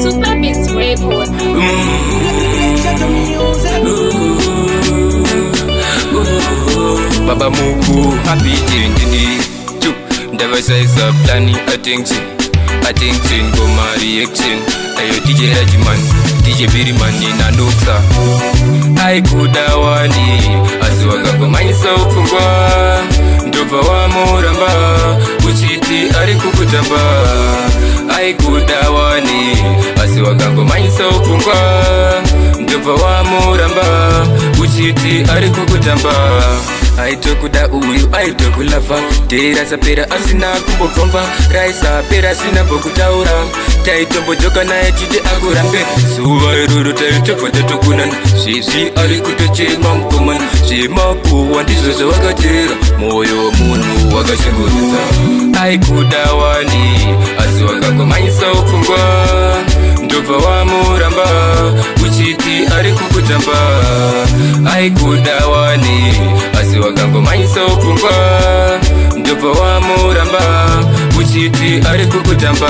Super Beats Record. Baba Mugu, happy Jindini. Never says a planning attention. Attention, go my reaction. Ayo DJ Rajiman, DJ Biriman in Anuksa. I could awani, Azwaga go myself fungwa. Ndova wa muramba, Uchiti arikukutamba. I could awani, Azwaga go myself fungwa. Ndova wa muramba, Uchiti arikukutamba. Aitokuda uyu, aitokulafa. Tera sapera asina kumbopomba. Raisa pera sina bokutaura. Taitombo joka na etide agurambe. Suwa eruru taitopata tokunana. Sisi arikutochema mkomana. Shema kuwa ndizozo wakatera. Moyo munu wakashunguruza. Aikuda wani, azuwaka kumaisa ukungwa. Ndova wa muramba, Uchiti arikukutamba. Aikuda wani, azuwaka kumaisa ukungwa. Ndova wa muramba, Uchiti arikukutamba.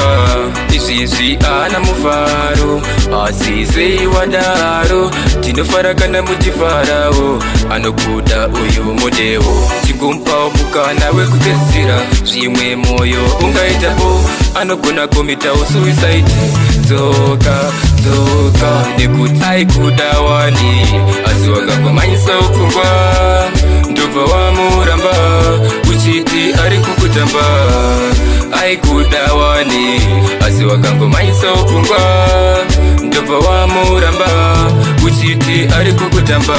Isizi ana mufaro, asize wadaro. Tinofarakana muchifarao, anokuda uyu modewo. Chigumpa omukana wekutesira, zvimwe moyo ungaitapo. Anogona komita usuicide. Zoka, zoka, nekuti aikuda wani, azuwaga kumaisa ukungwa. Ndova wa muramba, Uchiti arikukutamba. Aikuda wani, azuwaga kumaisa ukungwa. Ndova wa muramba, Uchiti arikukutamba.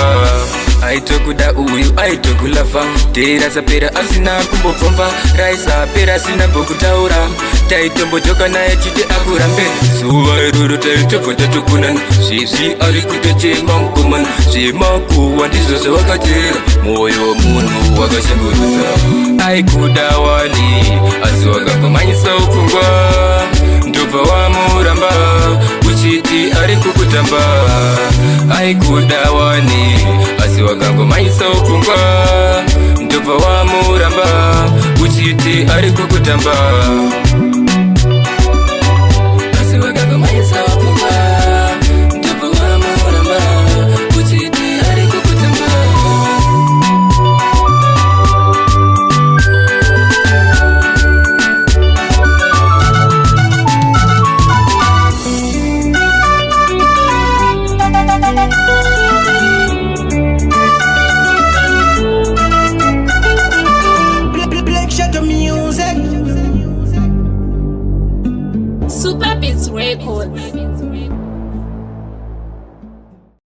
Aitokuda uyu, aitokulafa. Tera sapera asina kumbopomba. Raisa pera sina bokutaura. Taitombo joka na etide agurambe. Suwa eruru taitopata tokunana. Sisi arikutochema mkomana. Shema kuwa ndizozo wakatera. Moyo munu wakashunguruza. Aikuda wani, azuwaga kumaisa ukungwa. Ndova wa muramba, Uchiti arikukutamba. Aikuda wani, azuwaga kumaisa ukungwa. Ndova wa muramba, Uchiti arikukutamba. Azuwaga kumaisa ukungwa. Ndova wa muramba, Uchiti arikukutamba. Super Beats Record.